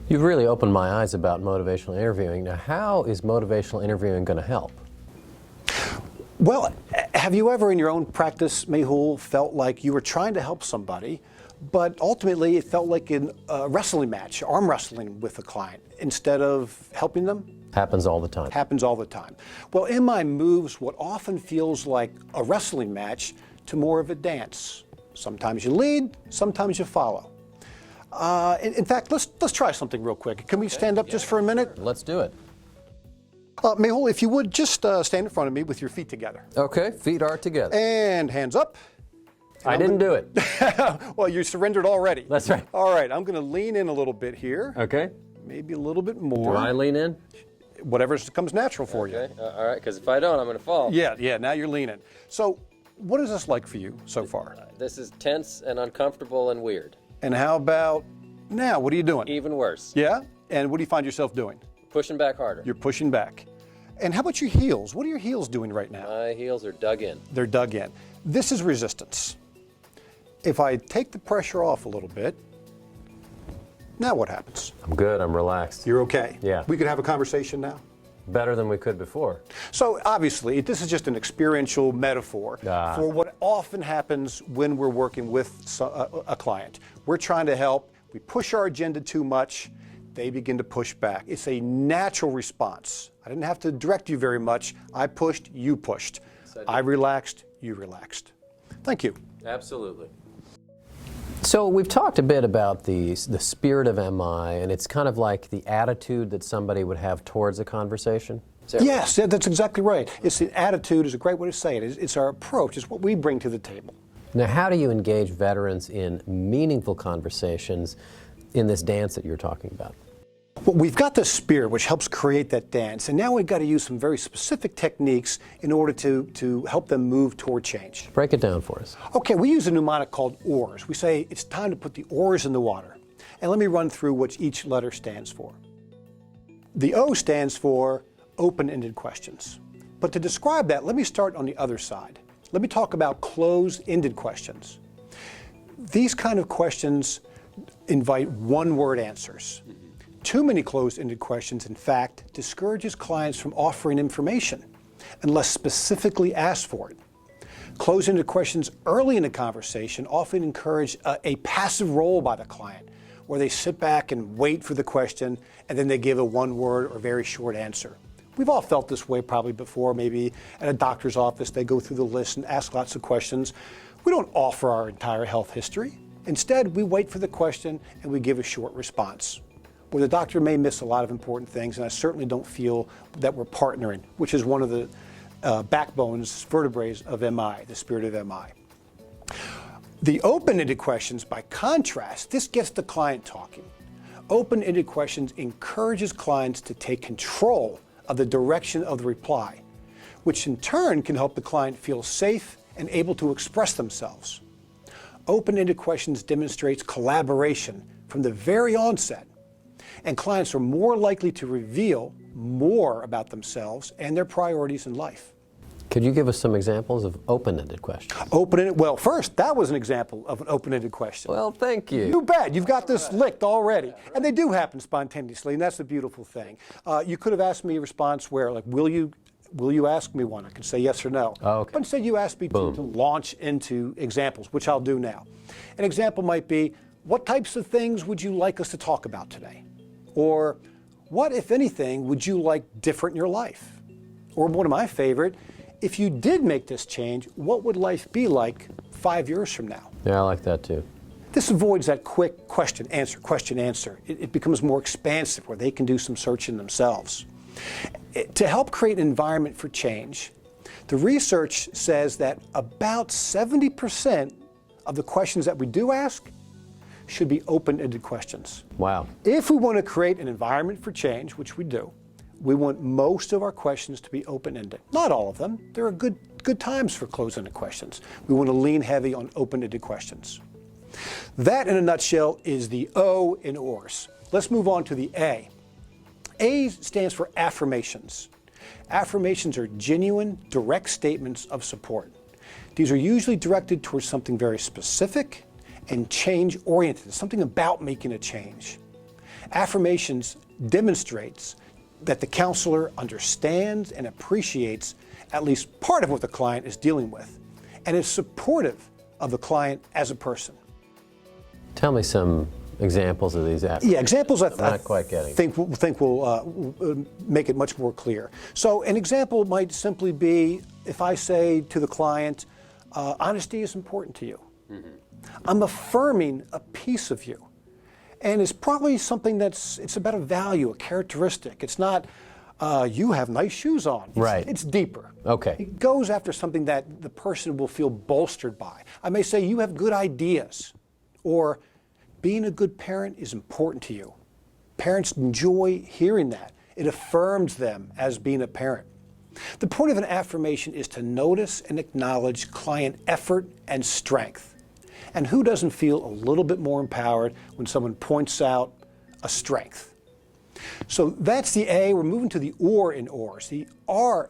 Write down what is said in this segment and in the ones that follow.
You've really opened my eyes about motivational interviewing. Now, how is motivational interviewing going to help? Well, have you ever in your own practice, Mehul, felt like you were trying to help somebody, but ultimately it felt like in a wrestling match, arm wrestling with a client, instead of helping them? Happens all the time. Happens all the time. Well, MI moves what often feels like a wrestling match to more of a dance. Sometimes you lead, sometimes you follow. In fact, let's try something real quick. Can we stand up just for a minute? Sure. Let's do it. Mehul, if you would just stand in front of me with your feet together. Okay, feet are together. And hands up. I didn't do it. Well, you surrendered already. That's right. All right, I'm going to lean in a little bit here. Okay. Maybe a little bit more. Do I lean in? Whatever comes natural for you. Okay, all right, because if I don't, I'm going to fall. Yeah, now you're leaning. So, what is this like for you so far? This is tense and uncomfortable and weird. And how about now? What are you doing? Even worse. Yeah? And what do you find yourself doing? Pushing back harder. You're pushing back. And how about your heels? What are your heels doing right now? My heels are dug in. They're dug in. This is resistance. If I take the pressure off a little bit, now what happens? I'm good, I'm relaxed. You're okay? Yeah. We could have a conversation now? Better than we could before. So obviously, this is just an experiential metaphor for what often happens when we're working with a client. We're trying to help, we push our agenda too much, they begin to push back. It's a natural response. I didn't have to direct you very much. I pushed, you pushed. I relaxed, you relaxed. Thank you. Absolutely. So we've talked a bit about the spirit of MI, and it's kind of like the attitude that somebody would have towards a conversation. Yes, that's exactly right. It's the attitude is a great way to say it. It's our approach. It's what we bring to the table. Now, how do you engage veterans in meaningful conversations in this dance that you're talking about? Well, we've got the spirit which helps create that dance, and now we've got to use some very specific techniques in order to help them move toward change. Break it down for us. Okay, we use a mnemonic called OARs. We say it's time to put the oars in the water. And let me run through what each letter stands for. The O stands for open-ended questions. But to describe that, let me start on the other side. Let me talk about closed-ended questions. These kind of questions invite one-word answers. Too many closed-ended questions, in fact, discourages clients from offering information unless specifically asked for it. Closed-ended questions early in the conversation often encourage a passive role by the client, where they sit back and wait for the question, and then they give a one-word or very short answer. We've all felt this way probably before, maybe at a doctor's office. They go through the list and ask lots of questions. We don't offer our entire health history. Instead, we wait for the question and we give a short response, where the doctor may miss a lot of important things, and I certainly don't feel that we're partnering, which is one of the backbones, vertebrae of MI, the spirit of MI. The open-ended questions, by contrast, this gets the client talking. Open-ended questions encourages clients to take control of the direction of the reply, which in turn can help the client feel safe and able to express themselves. Open-ended questions demonstrates collaboration from the very onset, and clients are more likely to reveal more about themselves and their priorities in life. Could you give us some examples of open-ended questions? Open-ended, well, first, that was an example of an open-ended question. Well, thank you. You bet. You've got this licked already. And they do happen spontaneously, and that's the beautiful thing. You could have asked me a response where, like, will you ask me one? I could say yes or no. Oh, okay. But instead, you asked me to launch into examples, which I'll do now. An example might be, what types of things would you like us to talk about today? Or what, if anything, would you like different in your life? Or one of my favorite, if you did make this change, what would life be like 5 years from now? Yeah, I like that too. This avoids that quick question, answer. It becomes more expansive where they can do some searching themselves. To help create an environment for change, the research says that about 70% of the questions that we do ask should be open-ended questions. Wow. If we want to create an environment for change, which we do, we want most of our questions to be open-ended. Not all of them. There are good times for closed-ended questions. We want to lean heavy on open-ended questions. That, in a nutshell, is the O in OARs. Let's move on to the A. A stands for affirmations. Affirmations are genuine, direct statements of support. These are usually directed towards something very specific and change-oriented, something about making a change. Affirmations demonstrates that the counselor understands and appreciates at least part of what the client is dealing with and is supportive of the client as a person. Tell me some examples of these affirmations. Yeah, examples I'm not quite getting. think will make it much more clear. So an example might simply be if I say to the client, honesty is important to you. I'm affirming a piece of you. And it's probably something it's about a value, a characteristic. It's not, you have nice shoes on. It's deeper. Okay. It goes after something that the person will feel bolstered by. I may say, you have good ideas. Or, being a good parent is important to you. Parents enjoy hearing that. It affirms them as being a parent. The point of an affirmation is to notice and acknowledge client effort and strength. And who doesn't feel a little bit more empowered when someone points out a strength? So that's the A. We're moving to the OR in ORS. The R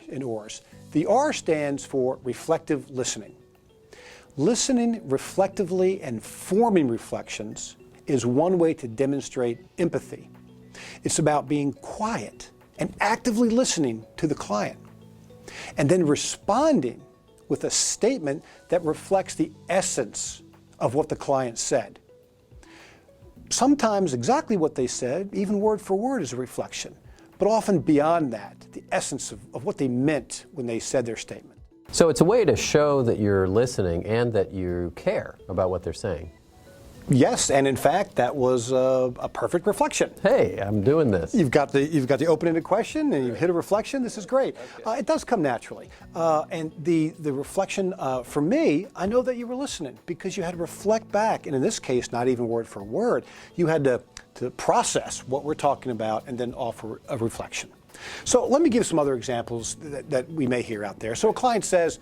in ORS. The R stands for reflective listening. Listening reflectively and forming reflections is one way to demonstrate empathy. It's about being quiet and actively listening to the client, and then responding with a statement that reflects the essence of what the client said. Sometimes exactly what they said, even word for word, is a reflection, but often beyond that, the essence of what they meant when they said their statement. So it's a way to show that you're listening and that you care about what they're saying. Yes, and in fact, that was a perfect reflection. Hey, I'm doing this. You've got the open-ended question, and you've hit a reflection. This is great. Okay. It does come naturally, and the reflection for me, I know that you were listening because you had to reflect back, and in this case, not even word for word. You had to process what we're talking about and then offer a reflection. So let me give some other examples that we may hear out there. So a client says,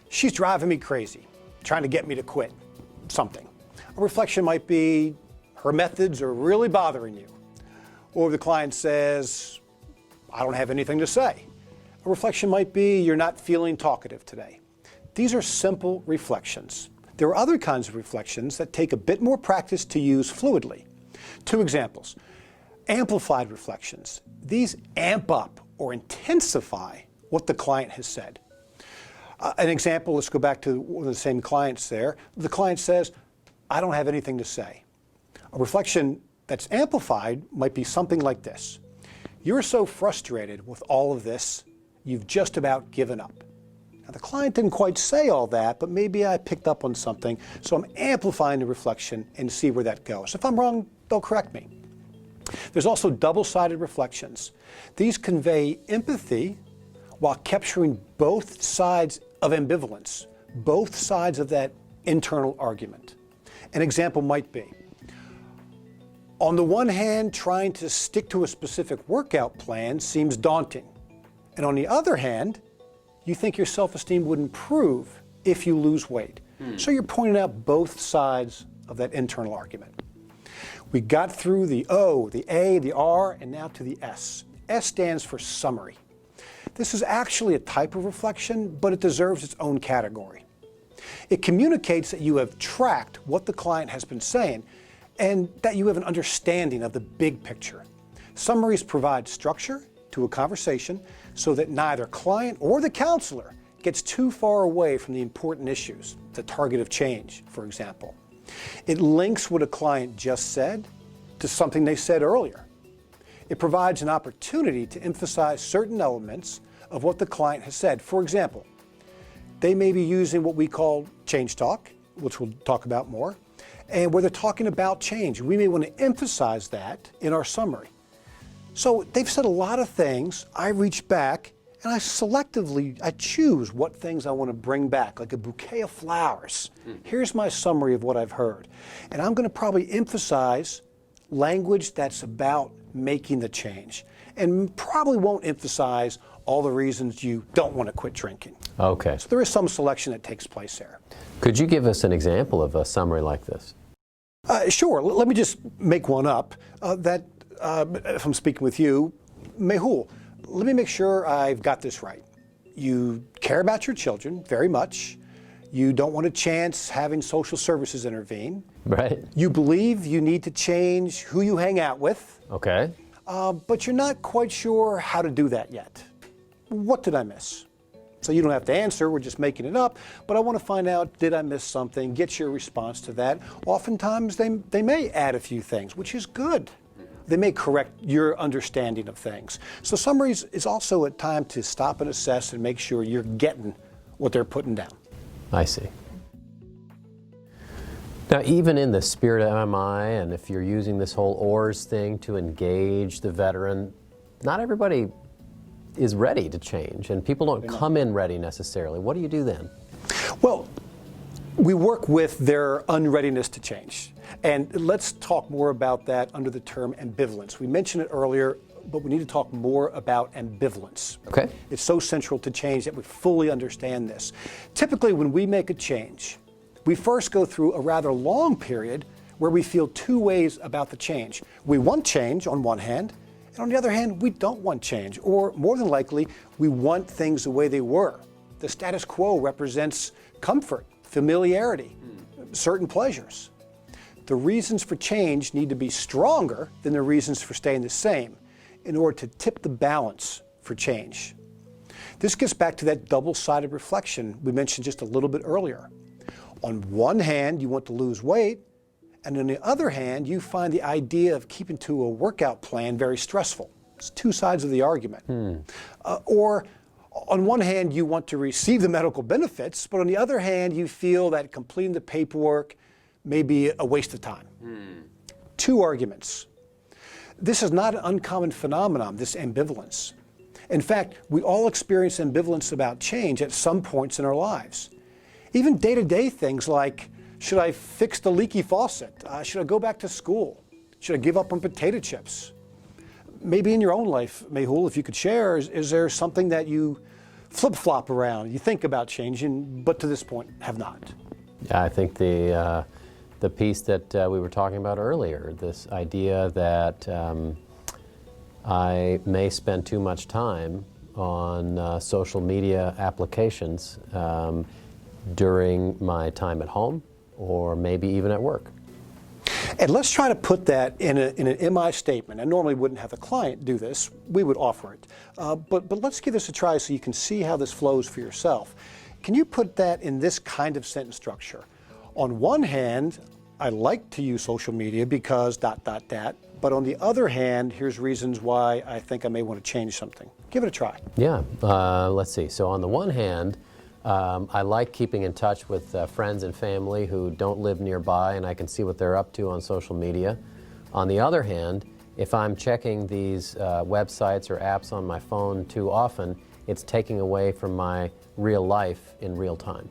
"She's driving me crazy, trying to get me to quit something." A reflection might be, her methods are really bothering you. Or the client says, "I don't have anything to say." A reflection might be, "You're not feeling talkative today." These are simple reflections. There are other kinds of reflections that take a bit more practice to use fluidly. Two examples. Amplified reflections. These amp up or intensify what the client has said. An example, let's go back to one of the same clients there. The client says, "I don't have anything to say." A reflection that's amplified might be something like this. "You're so frustrated with all of this, you've just about given up." Now, the client didn't quite say all that, but maybe I picked up on something, so I'm amplifying the reflection and see where that goes. If I'm wrong, they'll correct me. There's also double-sided reflections. These convey empathy while capturing both sides of ambivalence, both sides of that internal argument. An example might be, on the one hand, trying to stick to a specific workout plan seems daunting. And on the other hand, you think your self-esteem would improve if you lose weight. So you're pointing out both sides of that internal argument. We got through the O, the A, the R, and now to the S. S stands for summary. This is actually a type of reflection, but it deserves its own category. It communicates that you have tracked what the client has been saying and that you have an understanding of the big picture. Summaries provide structure to a conversation so that neither client or the counselor gets too far away from the important issues, the target of change, for example. It links what a client just said to something they said earlier. It provides an opportunity to emphasize certain elements of what the client has said. For example, they may be using what we call change talk, which we'll talk about more, and where they're talking about change. We may want to emphasize that in our summary. So they've said a lot of things. I reach back and I choose what things I want to bring back, like a bouquet of flowers. Here's my summary of what I've heard. And I'm going to probably emphasize language that's about making the change, and probably won't emphasize all the reasons you don't want to quit drinking. Okay. So there is some selection that takes place there. Could you give us an example of a summary like this? Sure. Let me just make one up. If I'm speaking with you, Mehul, let me make sure I've got this right. You care about your children very much. You don't want a chance having social services intervene. Right. You believe you need to change who you hang out with, Okay. but you're not quite sure how to do that yet. What did I miss? So you don't have to answer, we're just making it up, but I want to find out, did I miss something? Get your response to that. Oftentimes they may add a few things, which is good. They may correct your understanding of things. So summaries is also a time to stop and assess and make sure you're getting what they're putting down. I see. Now, even in the spirit of MMI, and if you're using this whole ORS thing to engage the veteran, not everybody is ready to change, and people don't come in ready necessarily. What do you do then? Well, we work with their unreadiness to change. And let's talk more about that under the term ambivalence. We mentioned it earlier, but we need to talk more about ambivalence. Okay. It's so central to change that we fully understand this. Typically, when we make a change, we first go through a rather long period where we feel two ways about the change. We want change on one hand, and on the other hand, we don't want change, or more than likely, we want things the way they were. The status quo represents comfort, familiarity, certain pleasures. The reasons for change need to be stronger than the reasons for staying the same in order to tip the balance for change. This gets back to that double-sided reflection we mentioned just a little bit earlier. On one hand, you want to lose weight, and on the other hand, you find the idea of keeping to a workout plan very stressful. It's two sides of the argument. Or on one hand, you want to receive the medical benefits, but on the other hand, you feel that completing the paperwork may be a waste of time. Two arguments. This is not an uncommon phenomenon, this ambivalence. In fact, we all experience ambivalence about change at some points in our lives. Even day-to-day things like, should I fix the leaky faucet? Should I go back to school? Should I give up on potato chips? Maybe in your own life, Mehul, if you could share, is there something that you flip-flop around, you think about changing, but to this point have not? Yeah, I think the piece that we were talking about earlier, this idea that I may spend too much time on social media applications during my time at home, or maybe even at work. And let's try to put that in an MI statement. I normally wouldn't have the client do this. We would offer it. But let's give this a try so you can see how this flows for yourself. Can you put that in this kind of sentence structure? On one hand, I like to use social media because ... But on the other hand, here's reasons why I think I may want to change something. Give it a try. Yeah, let's see. So on the one hand, I like keeping in touch with friends and family who don't live nearby, and I can see what they're up to on social media. On the other hand, if I'm checking these websites or apps on my phone too often, it's taking away from my real life in real time.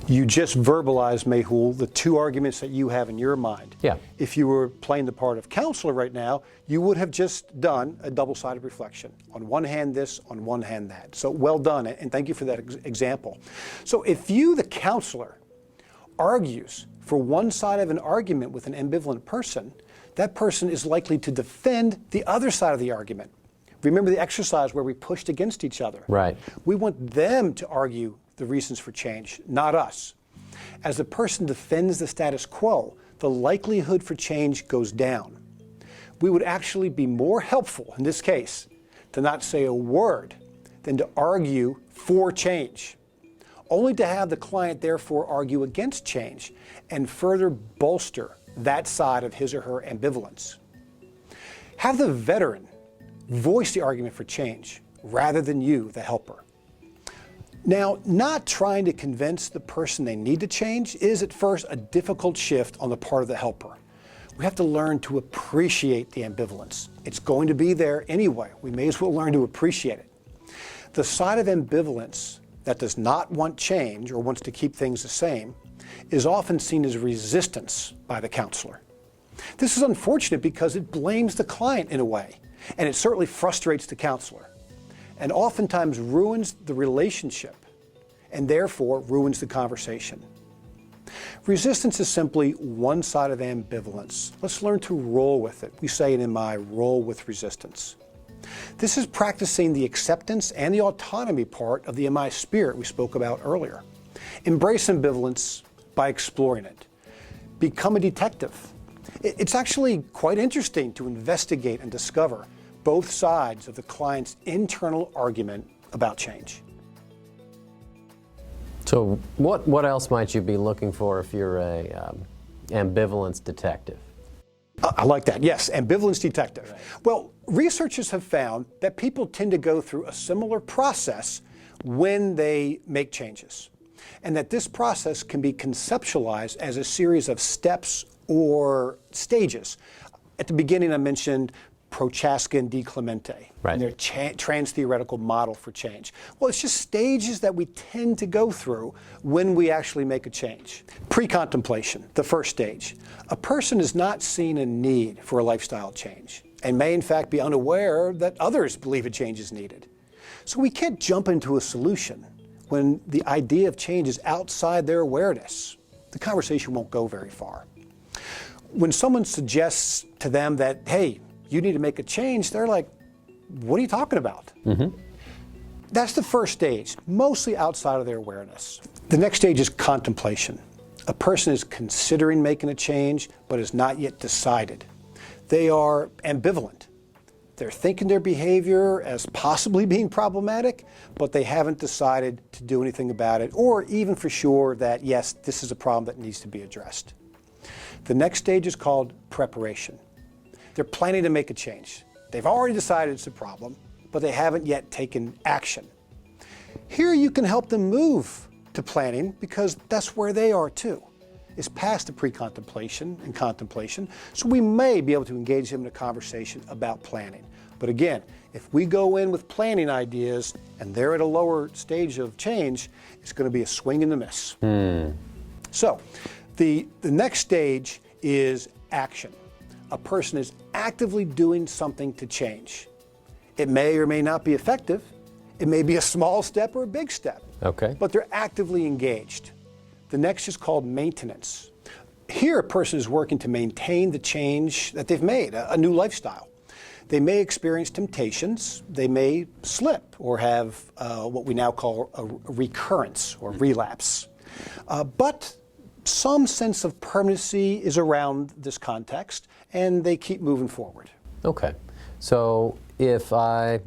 You just verbalized, Mehul, the two arguments that you have in your mind. Yeah. If you were playing the part of counselor right now, you would have just done a double-sided reflection. On one hand this, on one hand that. So well done, and thank you for that example. So if you, the counselor, argues for one side of an argument with an ambivalent person, that person is likely to defend the other side of the argument. Remember the exercise where we pushed against each other? Right. We want them to argue the reasons for change, not us. As the person defends the status quo, the likelihood for change goes down. We would actually be more helpful in this case to not say a word than to argue for change, only to have the client therefore argue against change and further bolster that side of his or her ambivalence. Have the veteran voice the argument for change rather than you, the helper. Now, not trying to convince the person they need to change is at first a difficult shift on the part of the helper. We have to learn to appreciate the ambivalence. It's going to be there anyway. We may as well learn to appreciate it. The side of ambivalence that does not want change or wants to keep things the same is often seen as resistance by the counselor. This is unfortunate because it blames the client in a way, and it certainly frustrates the counselor, and oftentimes ruins the relationship and therefore ruins the conversation. Resistance is simply one side of ambivalence. Let's learn to roll with it. We say in MI, roll with resistance. This is practicing the acceptance and the autonomy part of the MI spirit we spoke about earlier. Embrace ambivalence by exploring it. Become a detective. It's actually quite interesting to investigate and discover both sides of the client's internal argument about change. So what else might you be looking for if you're a ambivalence detective? I like that. Yes, ambivalence detective. Right. Well, researchers have found that people tend to go through a similar process when they make changes, and that this process can be conceptualized as a series of steps or stages. At the beginning, I mentioned Prochaska and DiClemente, right, and their trans-theoretical model for change. Well, it's just stages that we tend to go through when we actually make a change. Pre-contemplation, the first stage. A person is not seeing a need for a lifestyle change and may in fact be unaware that others believe a change is needed. So we can't jump into a solution when the idea of change is outside their awareness. The conversation won't go very far. When someone suggests to them that, hey, you need to make a change, they're like, what are you talking about? Mm-hmm. That's the first stage, mostly outside of their awareness. The next stage is contemplation. A person is considering making a change, but has not yet decided. They are ambivalent. They're thinking their behavior as possibly being problematic, but they haven't decided to do anything about it, or even for sure that, yes, this is a problem that needs to be addressed. The next stage is called preparation. They're planning to make a change. They've already decided it's a problem, but they haven't yet taken action. Here you can help them move to planning because that's where they are too. It's past the pre-contemplation and contemplation, so we may be able to engage them in a conversation about planning. But again, if we go in with planning ideas and they're at a lower stage of change, it's going to be a swing and a miss. So the next stage is action. A person is actively doing something to change. It may or may not be effective. It may be a small step or a big step. Okay. But they're actively engaged. The next is called maintenance. Here, a person is working to maintain the change that they've made, a new lifestyle. They may experience temptations. They may slip or have what we now call a recurrence or relapse. But some sense of permanency is around this context, and they keep moving forward. Okay. So if I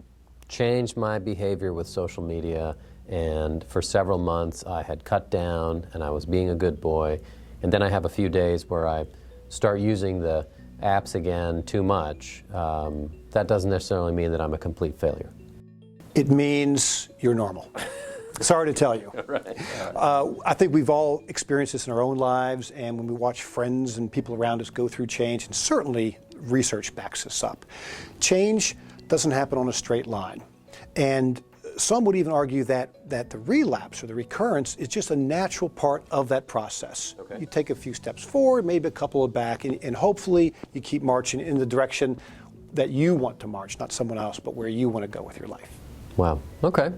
change my behavior with social media, and for several months I had cut down and I was being a good boy, and then I have a few days where I start using the apps again too much, that doesn't necessarily mean that I'm a complete failure. It means you're normal. Sorry to tell you. Right. I think we've all experienced this in our own lives, and when we watch friends and people around us go through change, and certainly research backs this up. Change doesn't happen on a straight line. And some would even argue that the relapse or the recurrence is just a natural part of that process. Okay. You take a few steps forward, maybe a couple of back, and hopefully you keep marching in the direction that you want to march, not someone else, but where you want to go with your life. Wow. Okay.